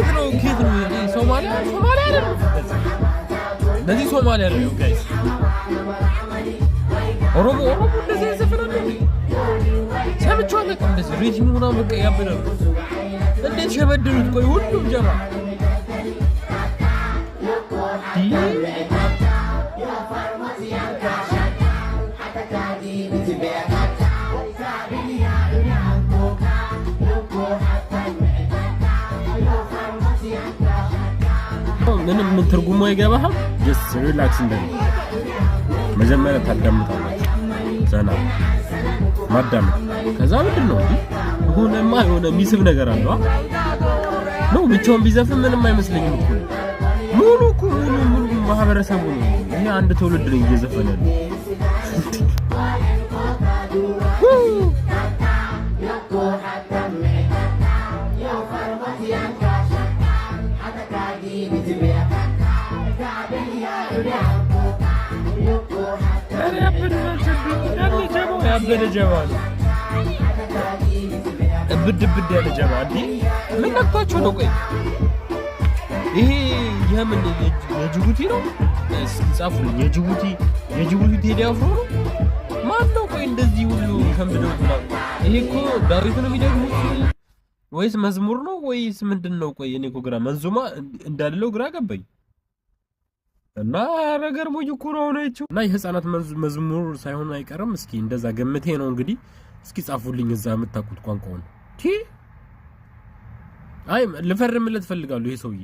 كيف نو سوماليا نادي سوماليا ነው ጋይስ ኦሮሞ እንደዚህ ዘፈናል ሰምቻለሁ እንደዚህ ሪትሙ ምናምን በቃ ያበላል እንዴት ሸበደሉት ቆይ ሁሉም ጀማ ምንም ትርጉሙ አይገባህም just relax እንደኔ መጀመሪያ ታዳምጣለህ ዘና ማዳመጥ ከዛ ምንድነው ሆነማ የሆነ ሚስብ ነገር አለው ነው ብቻውን ቢዘፍን ምንም አይመስለኝም እኮ ሙሉ ማህበረሰቡ ነው ይሄ አንድ ትውልድ ነው እየዘፈነ ነው ያበደ ጀባል እብድ ያለ ጀባል ምን ነካቸው ነው ቆይ ይሄ የምን የጅቡቲ ነው ጻፉልኝ የጅቡቲ ቴዲ አፍሮ ነው ማን ነው ቆይ እንደዚህ ሁሉ ከምደው ይሄ እኮ ዳዊት ነው የሚደግሙት ወይስ መዝሙር ነው ወይስ ምንድነው ቆይ እኔ እኮ ግራ መንዙማ እንዳለው ግራ ገባኝ እና ነገር ሞኝ እኮ ነው ነችው እና የህፃናት መዝሙር ሳይሆን አይቀርም እስኪ እንደዛ ገምቴ ነው እንግዲህ እስኪ ጻፉልኝ እዛ የምታውቁት ቋንቋውን አይ ልፈርምለት ፈልጋለሁ ይሄ ሰውዬ